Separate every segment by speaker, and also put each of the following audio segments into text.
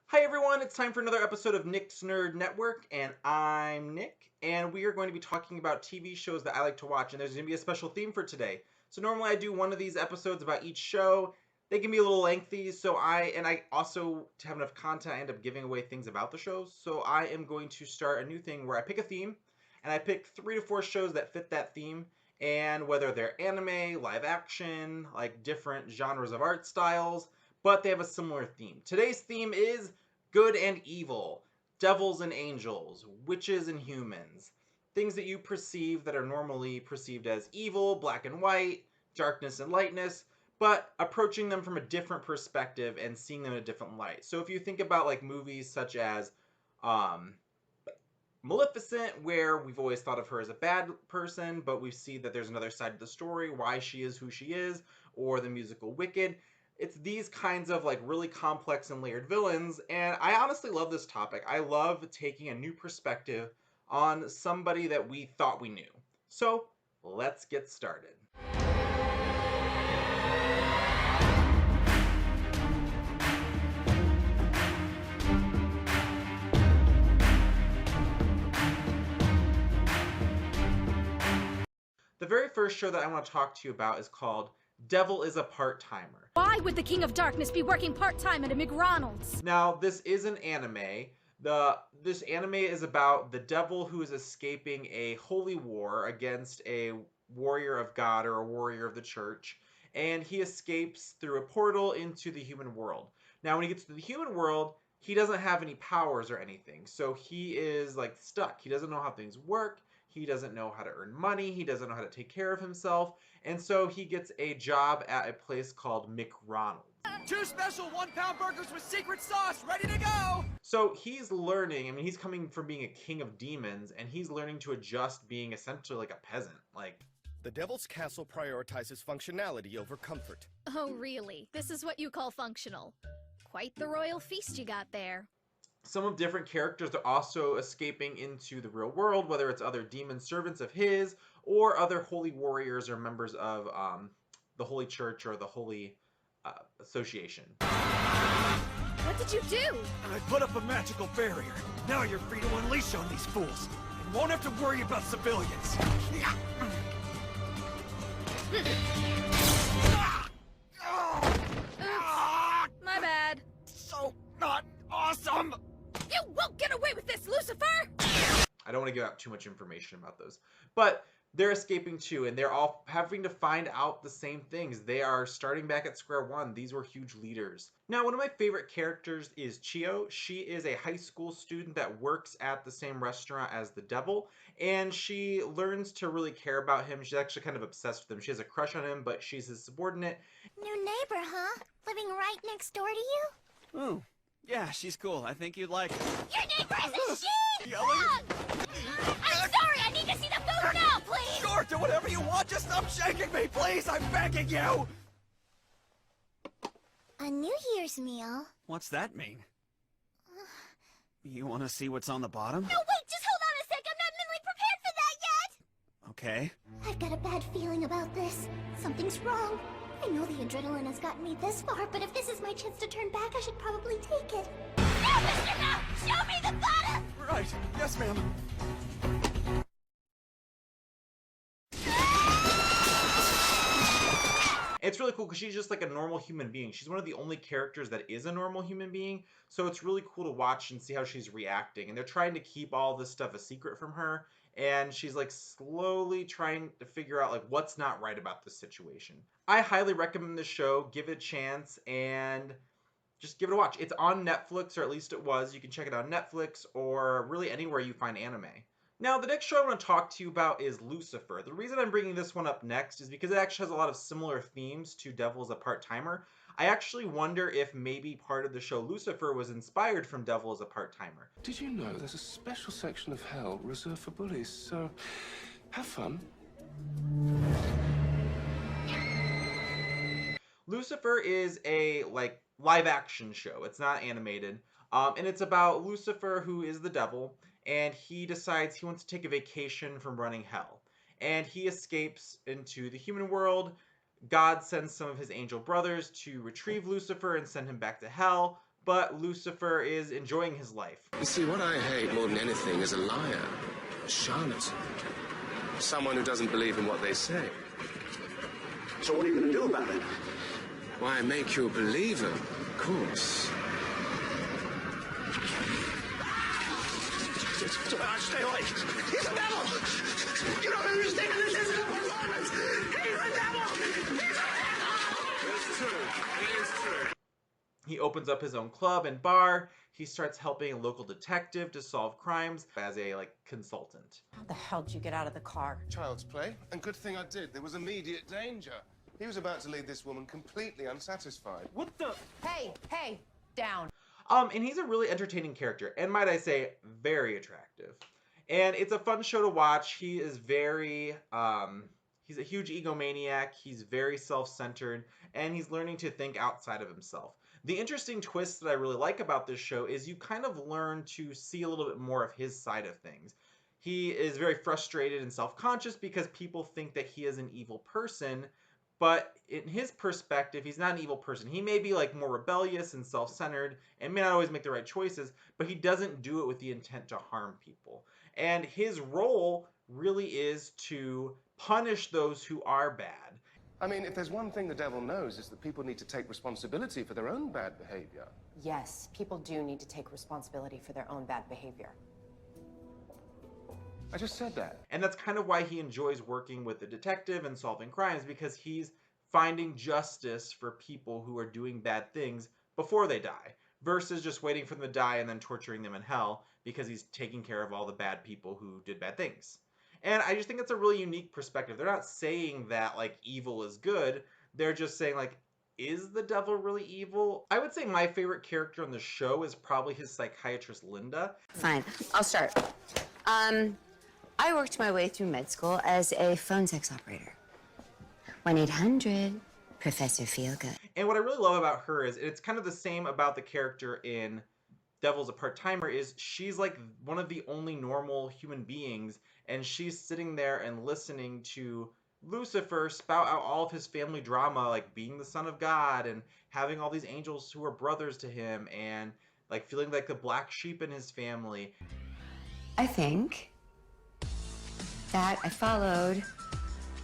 Speaker 1: Hi everyone, it's time for another episode of Nick's Nerd Network, and I'm Nick, and we are going to be talking about TV shows that I like to watch, and there's going to be a special theme for today. So normally I do one of these episodes about each show. They can be a little lengthy, so I also, to have enough content, I end up giving away things about the shows. So I am going to start a new thing where I pick a theme, and I pick 3 to 4 shows that fit that theme, and whether they're anime, live action, like different genres of art styles, but they have a similar theme. Today's theme is good and evil, devils and angels, witches and humans. Things that you perceive that are normally perceived as evil, black and white, darkness and lightness, but approaching them from a different perspective and seeing them in a different light. So if you think about like movies such as um, Maleficent, where we've always thought of her as a bad person, but we see that there's another side to the story, why she is who she is, or the musical Wicked. It's these kinds of like really complex and layered villains, and I honestly love this topic. I love taking a new perspective on somebody that we thought we knew. So let's get started. The very first show that I want to talk to you about is called Devil is a Part-Timer.
Speaker 2: Why would the King of Darkness be working part-time at a McDonald's?
Speaker 1: Now, this is an anime. This anime is about the devil who is escaping a holy war against a warrior of God or a warrior of the church, and he escapes through a portal into the human world. Now, when he gets to the human world, he doesn't have any powers or anything, so he is like stuck. He doesn't know how things work. He doesn't know how to earn money. He doesn't know how to take care of himself, and so he gets a job at a place called McDonald's.
Speaker 3: 2 special 1-pound burgers with secret sauce, ready to go!
Speaker 1: So he's learning, I mean, he's coming from being a king of demons, and he's learning to adjust being essentially like a peasant. Like,
Speaker 4: The Devil's Castle prioritizes functionality over comfort.
Speaker 2: Oh, really? This is what you call functional. Quite the royal feast you got there.
Speaker 1: some of different characters are also escaping into the real world, whether it's other demon servants of his, or other holy warriors or members of the Holy Church or the Holy Association.
Speaker 2: What did you do?
Speaker 3: I put up a magical barrier. Now you're free to unleash on these fools. And won't have to worry about civilians.
Speaker 2: My bad.
Speaker 3: So not awesome!
Speaker 2: You won't get away with this, Lucifer!
Speaker 1: I don't want to give out too much information about those. But they're escaping too, and they're all having to find out the same things. They are starting back at square one. These were huge leaders. Now, one of my favorite characters is Chio. She is a high school student that works at the same restaurant as the devil, and she learns to really care about him. She's actually kind of obsessed with him. She has a crush on him, but she's his subordinate.
Speaker 5: New neighbor, huh? Living right next door to you?
Speaker 3: Oh, yeah, she's cool. I think you'd like her.
Speaker 5: Your neighbor is a she!
Speaker 3: Yelling?
Speaker 5: I'm sorry, I need to see the food now, please!
Speaker 3: Sure, do whatever you want, just stop shaking me, please! I'm begging you!
Speaker 5: A New Year's meal?
Speaker 3: What's that mean? You want to see what's on the bottom?
Speaker 5: No, wait, just hold on a sec. I'm not mentally prepared for that yet!
Speaker 3: Okay.
Speaker 5: I've got a bad feeling about this. Something's wrong. I know the adrenaline has gotten me this far, but if this is my chance to turn back, I should probably take it. No, Mr. No! Show me the bottom!
Speaker 3: Right. Yes, ma'am.
Speaker 1: It's really cool because she's just like a normal human being. She's one of the only characters that is a normal human being. So it's really cool to watch and see how she's reacting. And they're trying to keep all this stuff a secret from her. And she's like slowly trying to figure out like what's not right about this situation. I highly recommend this show. Give it a chance and just give it a watch. It's on Netflix, or at least it was. You can check it on Netflix or really anywhere you find anime. Now, the next show I want to talk to you about is Lucifer. The reason I'm bringing this one up next is because it actually has a lot of similar themes to Devil is a Part-Timer. I actually wonder if maybe part of the show Lucifer was inspired from Devil is a Part-Timer.
Speaker 6: Did you know there's a special section of hell reserved for bullies? So, have fun.
Speaker 1: Lucifer is a like live action show. It's not animated. And it's about Lucifer, who is the devil, and he decides he wants to take a vacation from running hell. And he escapes into the human world. God sends some of his angel brothers to retrieve Lucifer and send him back to hell. but Lucifer is enjoying his life.
Speaker 6: You see, what I hate more than anything is a liar, a charlatan, someone who doesn't believe in what they say.
Speaker 7: So what are you going to do about it?
Speaker 6: Why, make you a believer, of course.
Speaker 7: Stay away. He's a devil. You don't understand. This isn't a performance. He's a devil. He's a devil.
Speaker 6: It's true. It is true.
Speaker 1: He opens up his own club and bar. He starts helping a local detective to solve crimes as a consultant.
Speaker 8: How the hell did you get out of the car?
Speaker 6: Child's play, and good thing I did. There was immediate danger. He was about to leave this woman completely unsatisfied.
Speaker 3: What the?
Speaker 8: Hey, down.
Speaker 1: And he's a really entertaining character, and might I say, very attractive. And it's a fun show to watch. He is very, he's a huge egomaniac. He's very self-centered, and he's learning to think outside of himself. The interesting twist that I really like about this show is you kind of learn to see a little bit more of his side of things. He is very frustrated and self-conscious because people think that he is an evil person, but in his perspective, he's not an evil person. He may be more rebellious and self-centered and may not always make the right choices, but he doesn't do it with the intent to harm people. And his role really is to punish those who are bad.
Speaker 6: I mean, if there's one thing the devil knows, is that people need to take responsibility for their own bad behavior.
Speaker 8: Yes, people do need to take responsibility for their own bad behavior.
Speaker 6: I just said that.
Speaker 1: And that's kind of why he enjoys working with the detective and solving crimes, because he's finding justice for people who are doing bad things before they die, versus just waiting for them to die and then torturing them in hell because he's taking care of all the bad people who did bad things. And I just think it's a really unique perspective. They're not saying that evil is good. They're just saying is the devil really evil? I would say my favorite character on the show is probably his psychiatrist, Linda.
Speaker 9: Fine, I'll start. I worked my way through med school as a phone sex operator. 1-800 Professor Feelgood.
Speaker 1: And what I really love about her is, it's kind of the same about the character in Devil's a Part-Timer, is she's one of the only normal human beings, and she's sitting there and listening to Lucifer spout out all of his family drama, being the son of God and having all these angels who are brothers to him, and feeling like the black sheep in his family.
Speaker 9: I think that I followed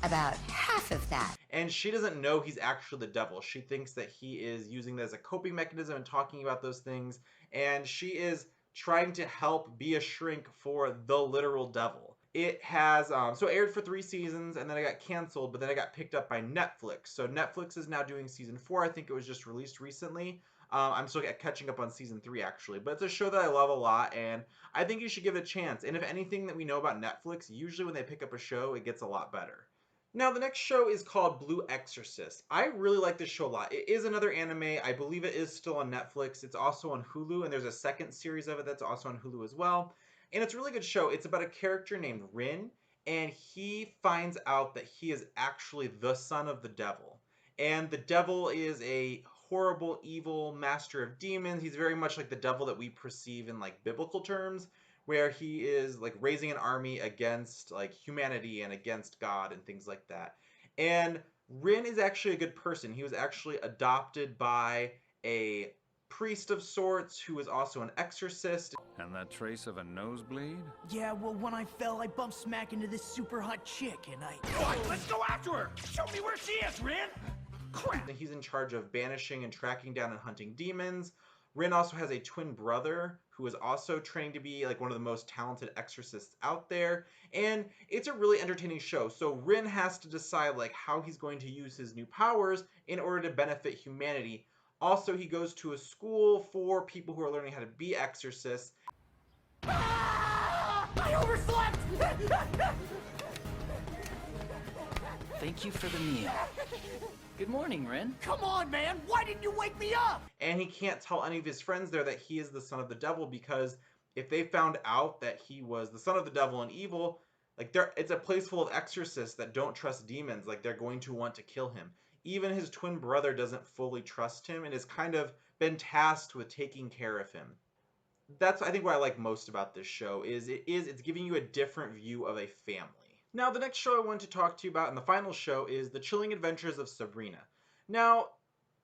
Speaker 9: about half of that.
Speaker 1: And she doesn't know he's actually the devil. She thinks that he is using that as a coping mechanism and talking about those things. And she is trying to help be a shrink for the literal devil. It has, so it aired for 3 seasons, and then it got canceled, but then it got picked up by Netflix. So Netflix is now doing season 4. I think it was just released recently. I'm still catching up on season 3, actually. But it's a show that I love a lot, and I think you should give it a chance. And if anything that we know about Netflix, usually when they pick up a show, it gets a lot better. Now, the next show is called Blue Exorcist. I really like this show a lot. It is another anime. I believe it is still on Netflix. It's also on Hulu, and there's a second series of it that's also on Hulu as well. And it's a really good show. It's about a character named Rin, and he finds out that he is actually the son of the devil. And the devil is a horrible, evil master of demons. He's very much like the devil that we perceive in biblical terms, where he is raising an army against humanity and against God and things like that. And Rin is actually a good person. He was actually adopted by a priest of sorts who is also an exorcist.
Speaker 10: And that trace of a nosebleed?
Speaker 3: Yeah, well, when I fell, I bumped smack into this super hot chick, and
Speaker 7: Let's go after her. Show me where she is, Rin. Crap.
Speaker 1: And he's in charge of banishing and tracking down and hunting demons. Rin also has a twin brother who is also training to be one of the most talented exorcists out there. And it's a really entertaining show. So Rin has to decide how he's going to use his new powers in order to benefit humanity. Also, he goes to a school for people who are learning how to be exorcists.
Speaker 3: I overslept!
Speaker 11: Thank you for the meal. Good morning, Ren.
Speaker 3: Come on, man! Why didn't you wake me up?
Speaker 1: And he can't tell any of his friends there that he is the son of the devil, because if they found out that he was the son of the devil and evil, it's a place full of exorcists that don't trust demons. They're going to want to kill him. Even his twin brother doesn't fully trust him and has kind of been tasked with taking care of him. That's, I think, what I like most about this show is it's giving you a different view of a family. Now, the next show I want to talk to you about, and the final show, is The Chilling Adventures of Sabrina. Now,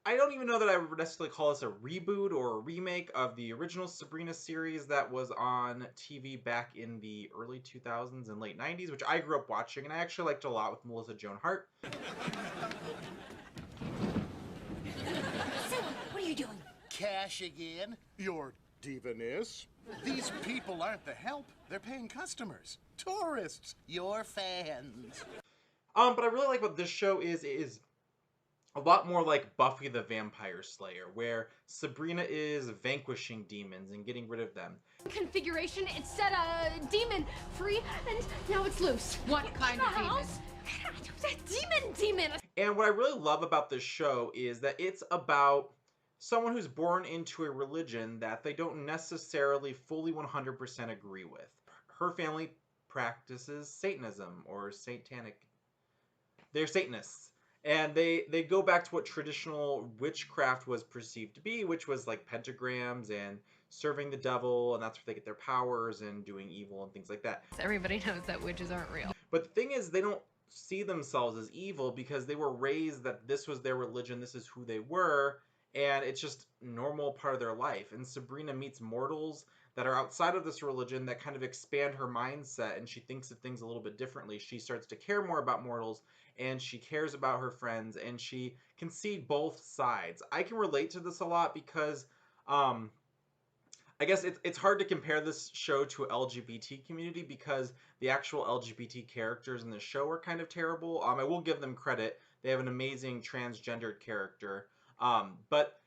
Speaker 1: I don't even know that I would necessarily call this a reboot or a remake of the original Sabrina series that was on TV back in the early 2000s and late 90s, which I grew up watching, and I actually liked a lot with Melissa Joan Hart.
Speaker 5: What are you doing?
Speaker 7: Cash again? Your divaness? These people aren't the help. They're paying customers. Tourists. Your fans.
Speaker 1: But I really like what this show is a lot more like Buffy the Vampire Slayer, where Sabrina is vanquishing demons and getting rid of them.
Speaker 12: Configuration, it said demon free, and now it's loose. What kind of demon? That demon!
Speaker 1: And what I really love about this show is that it's about someone who's born into a religion that they don't necessarily fully 100% agree with. Her family practices Satanism or satanic. They're Satanists. And they go back to what traditional witchcraft was perceived to be, which was like pentagrams and serving the devil, and that's where they get their powers and doing evil and things like that.
Speaker 12: Everybody knows that witches aren't real.
Speaker 1: But the thing is, they don't see themselves as evil because they were raised that this was their religion, this is who they were, and it's just normal part of their life. And Sabrina meets mortals that are outside of this religion that kind of expand her mindset, and she thinks of things a little bit differently. She starts to care more about mortals, and she cares about her friends, and she can see both sides. I can relate to this a lot because I guess it's hard to compare this show to an LGBT community because the actual LGBT characters in the show are kind of terrible. I will give them credit. They have an amazing transgendered character. But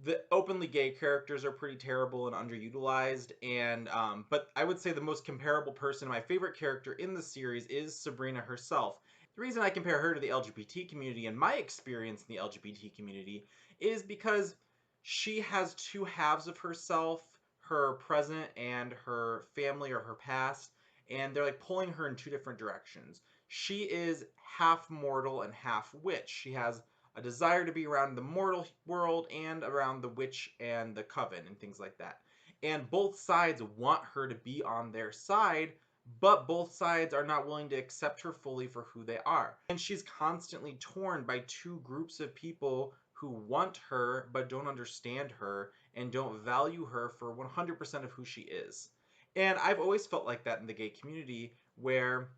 Speaker 1: the openly gay characters are pretty terrible and underutilized. And but I would say the most comparable person, my favorite character in the series, is Sabrina herself. The reason I compare her to the LGBT community and my experience in the LGBT community is because she has two halves of herself, her present and her family or her past, and they're like pulling her in two different directions. She is half mortal and half witch. She has a desire to be around the mortal world and around the witch and the coven and things like that. And both sides want her to be on their side, but both sides are not willing to accept her fully for who they are. And she's constantly torn by two groups of people who want her but don't understand her and don't value her for 100% of who she is. And I've always felt like that in the gay community, where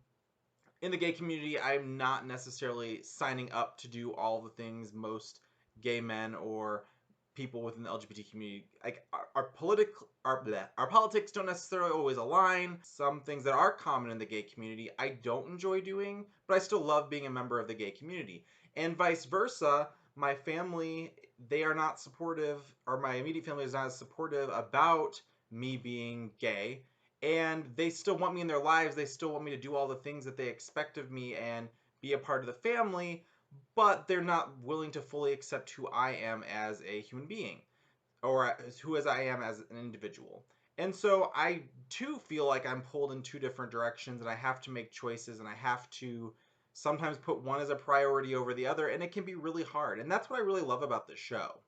Speaker 1: in the gay community I'm not necessarily signing up to do all the things most gay men or people within the LGBT community, like our politics don't necessarily always align. Some things that are common in the gay community I don't enjoy doing, but I still love being a member of the gay community. And vice versa, my family, they are not supportive, or my immediate family is not as supportive about me being gay, and they still want me in their lives. They still want me to do all the things that they expect of me and be a part of the family, but they're not willing to fully accept who I am as a human being, or who as I am as an individual. And so I too feel like I'm pulled in two different directions, and I have to make choices, and I have to sometimes put one as a priority over the other, and it can be really hard. And that's what I really love about this show.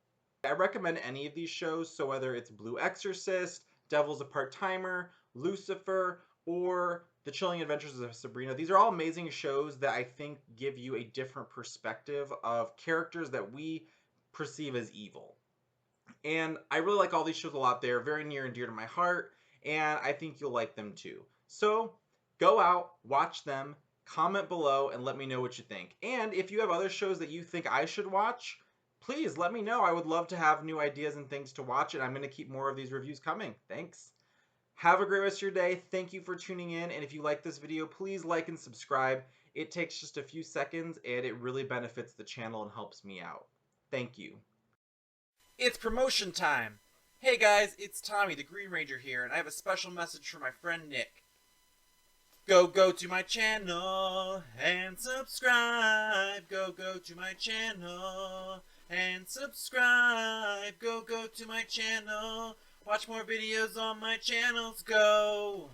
Speaker 1: I recommend any of these shows, so whether it's Blue Exorcist, Devil's a Part-Timer, Lucifer, or The Chilling Adventures of Sabrina. These are all amazing shows that I think give you a different perspective of characters that we perceive as evil. And I really like all these shows a lot. They're very near and dear to my heart, and I think you'll like them too. So go out, watch them, comment below, and let me know what you think. And if you have other shows that you think I should watch, please let me know. I would love to have new ideas and things to watch, and I'm going to keep more of these reviews coming. Thanks. Have a great rest of your day. Thank you for tuning in, and if you like this video, please like and subscribe. It takes just a few seconds, and it really benefits the channel and helps me out. Thank you. It's promotion time! Hey guys, it's Tommy, the Green Ranger here, and I have a special message for my friend Nick. Go to my channel and subscribe. Go to my channel and subscribe. Go to my channel. Watch more videos on my channels. Go!